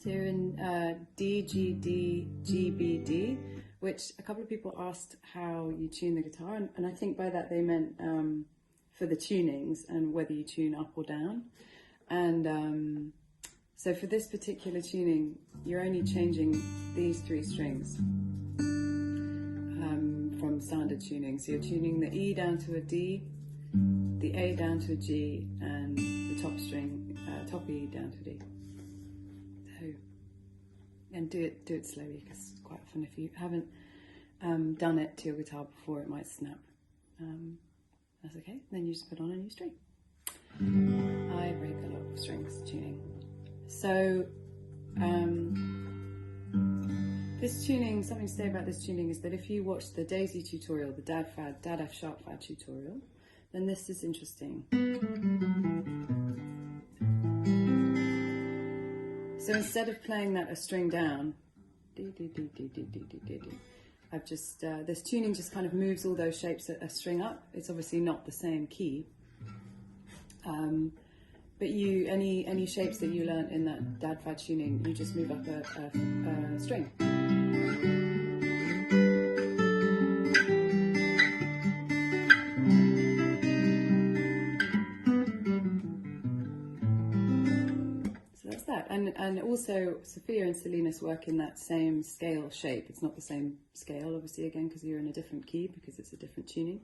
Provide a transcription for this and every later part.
So you're in DGDGBD, which a couple of people asked how you tune the guitar, and I think by that they meant for the tunings and whether you tune up or down. And so for this particular tuning, you're only changing these 3 strings from standard tuning. So you're tuning the E down to a D, the A down to a G, and the top string, top E down to a D. So, and do it slowly, because quite often if you haven't done it to your guitar before, it might snap. That's okay. Then you just put on a new string. I break a lot of strings tuning. So this tuning, something to say about this tuning is that if you watch the Daisy tutorial, the Dad F sharp fad tutorial, then this is interesting. So instead of playing that a string down, I've just, this tuning just kind of moves all those shapes a string up. It's obviously not the same key. But any shapes that you learnt in that Dad fad tuning, you just move up a string. So that's that. And also Sophia and Salinas work in that same scale shape. It's not the same scale, obviously, again, because you're in a different key, because it's a different tuning.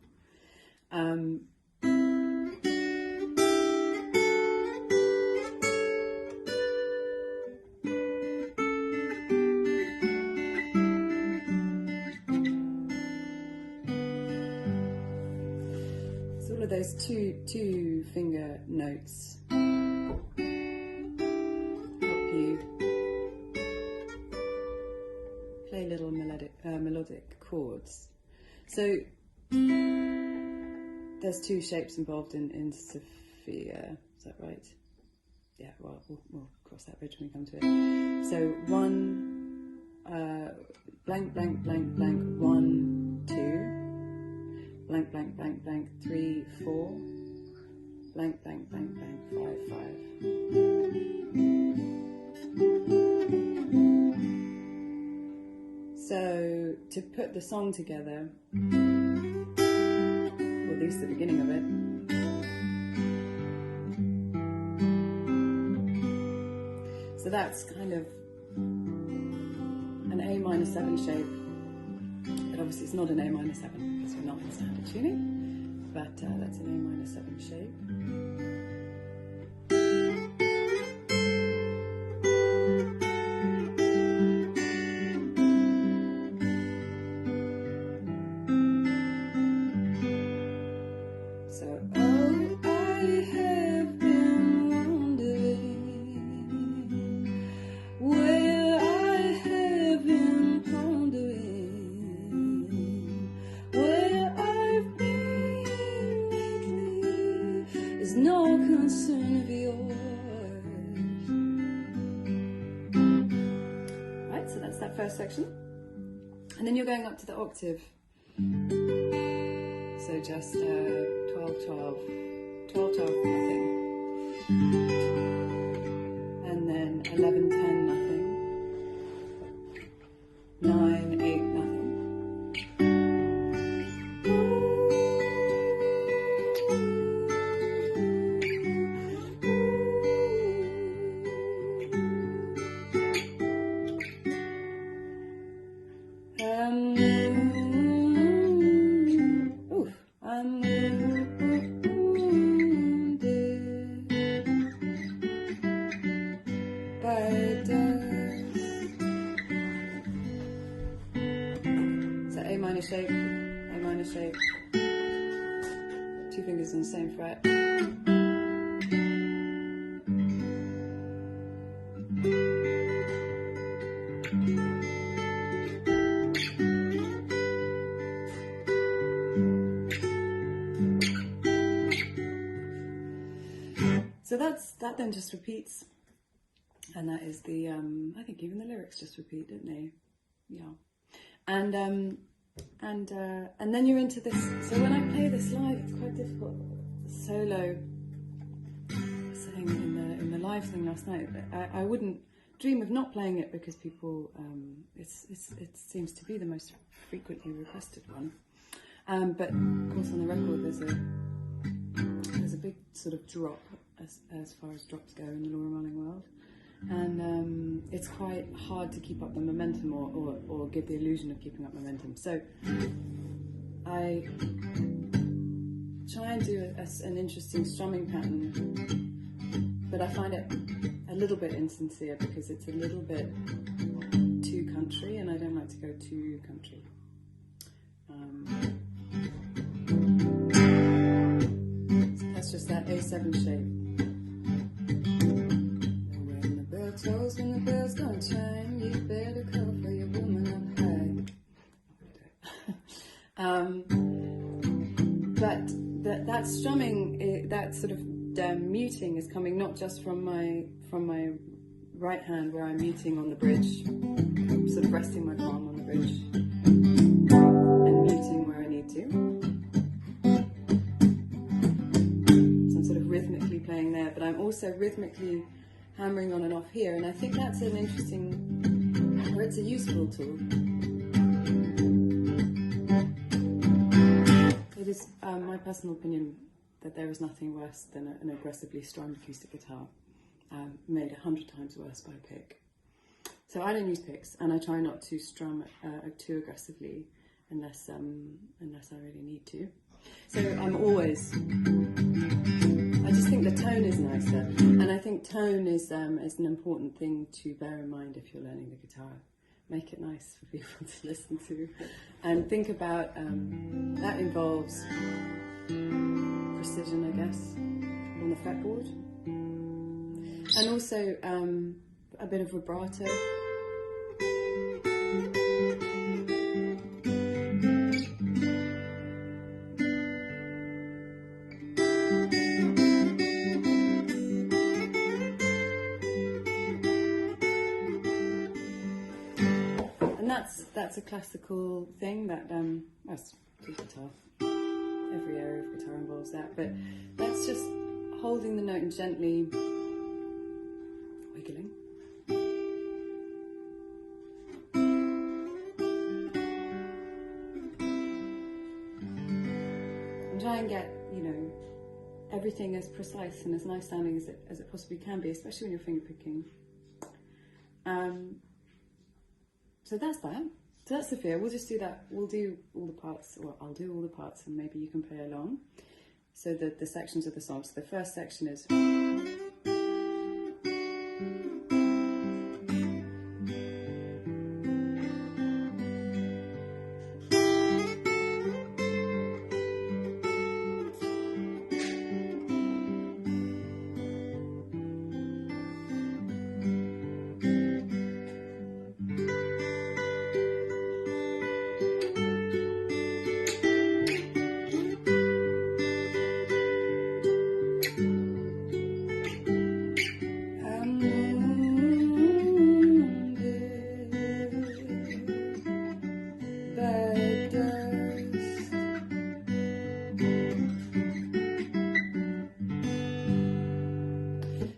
Those two finger notes help you play little melodic chords. So there's 2 shapes involved in Sophia, is that right? Yeah, well, we'll cross that bridge when we come to it. So 1 blank blank blank blank 1 2 blank, blank, blank, blank, 3, 4, blank, blank, blank, blank, 5, 5. So, to put the song together, or at least the beginning of it, so that's kind of an A minor 7 shape, but obviously it's not an A minor 7. Because we're not in standard tuning, but that's an A minor 7 shape. So, oh, I have been wondering where I have been pondering. No concern of yours. Right, so that's that first section. And then you're going up to the octave. So just 12, 12, 12, 12, nothing. And then 11, 10, nothing. 9, 8, nothing. So A minor shape, A minor shape, 2 fingers on the same fret. So that then just repeats, and that is the I think even the lyrics just repeat, don't they? Yeah. And then you're into this. So when I play this live, it's quite difficult. Solo, saying in the live thing last night, I wouldn't dream of not playing it because people, it seems to be the most frequently requested one. But of course on the record there's a big sort of drop as far as drops go in the Laura Marling world. And it's quite hard to keep up the momentum or give the illusion of keeping up momentum. So I try and do an interesting strumming pattern, but I find it a little bit insincere because it's a little bit too country, and I don't like to go too country. So that's just that A7 shape. When the bell's gonna chime, you better call for your woman up high. But that strumming, that sort of muting is coming not just from my right hand where I'm muting on the bridge, sort of resting my palm on the bridge and muting where I need to. So I'm sort of rhythmically playing there, but I'm also rhythmically hammering on and off here, and I think that's an interesting, or it's a useful tool. It is my personal opinion that there is nothing worse than an aggressively strummed acoustic guitar, made 100 times worse by a pick. So I don't use picks, and I try not to strum too aggressively unless I really need to. So I'm always, I just think the tone is nicer, and I think tone is an important thing to bear in mind if you're learning the guitar. Make it nice for people to listen to, and think about that involves precision, I guess, on the fretboard, and also a bit of vibrato. That's a classical thing that that's guitar. Every area of guitar involves that, but that's just holding the note and gently wiggling. And try and get, everything as precise and as nice sounding as it possibly can be, especially when you're finger picking. So that's that. So that's Sophia. We'll just do that. We'll do all the parts, or I'll do all the parts, and maybe you can play along. So the sections of the song. So the first section is.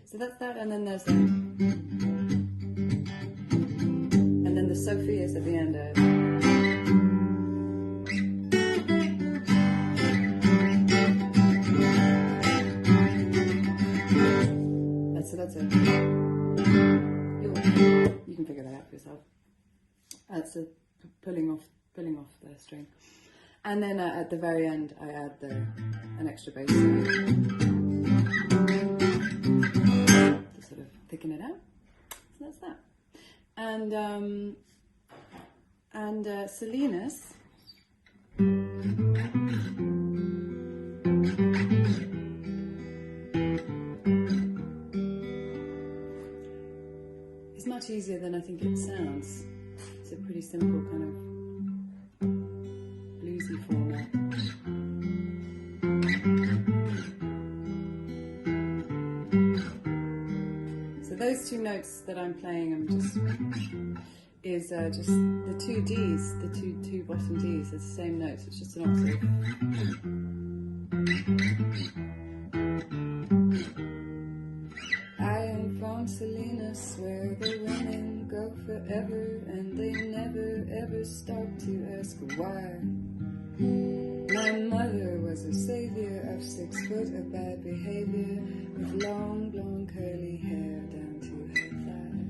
So that's that, and then there's that. And then the Sophia's at the end. That's it. You can figure that out for yourself. That's a pulling off the string. And then at the very end, I add an extra bass line to sort of thicken it out. So that's that. And Salinas. It's much easier than I think it sounds. It's a pretty simple kind of bluesy format. So those two notes that I'm playing is just the two Ds, the two bottom Ds. It's the same notes. It's just an octave. I am from Salinas, where the women go forever and they never ever stop to ask why. My mother was a savior of 6 foot of bad behavior, with long blonde curly hair down to her thigh.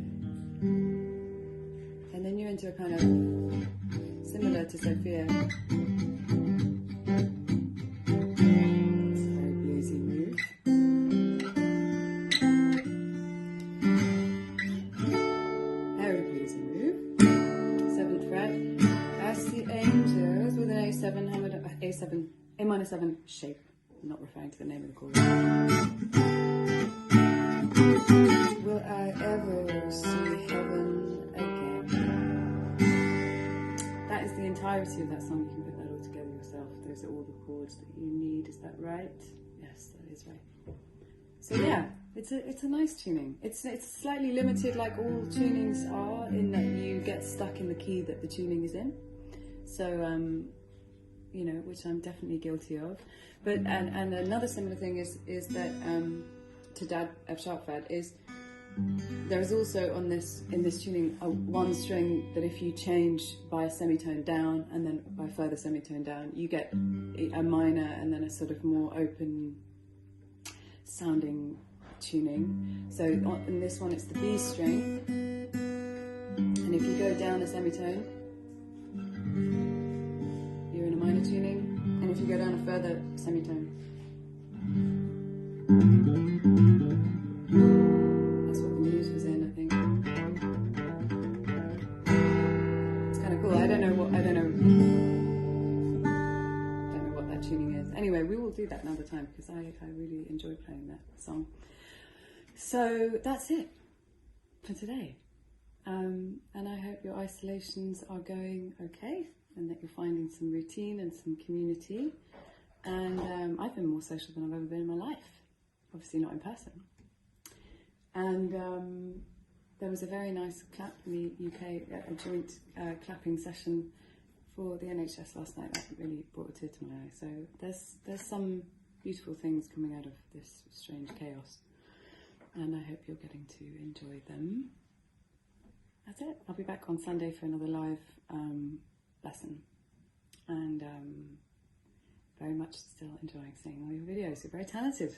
And then you're into a kind of similar to Sophia. It's a very bluesy move. Very bluesy move. 7th fret. As the angels with an A7 hammered A7, A minor 7 shape. I'm not referring to the name of the chord. Will I ever see heaven again? That is the entirety of that song. You can put that all together yourself. Those are all the chords that you need. Is that right? Yes, that is right. So yeah, it's a nice tuning. It's slightly limited, like all tunings are, in that you get stuck in the key that the tuning is in. So you know, which I'm definitely guilty of. But and another similar thing is that to Dad F sharp fad is there is also in this tuning a one string that if you change by a semitone down and then by a further semitone down, you get a minor and then a sort of more open sounding tuning. So in this one it's the B string, and if you go down a semitone, you're in a minor tuning, and if you go down a further semitone, that's what the muse was in, I think. It's kind of cool. I don't know what that tuning is. Anyway, we will do that another time because I really enjoy playing that song. So that's it for today. And I hope your isolations are going okay, and that you're finding some routine and some community. And I've been more social than I've ever been in my life, obviously not in person. And there was a very nice clap in the UK, a joint clapping session for the NHS last night. That really brought a tear to my eye. So there's some beautiful things coming out of this strange chaos, and I hope you're getting to enjoy them. That's it. I'll be back on Sunday for another live lesson, and very much still enjoying seeing all your videos. You're very talented.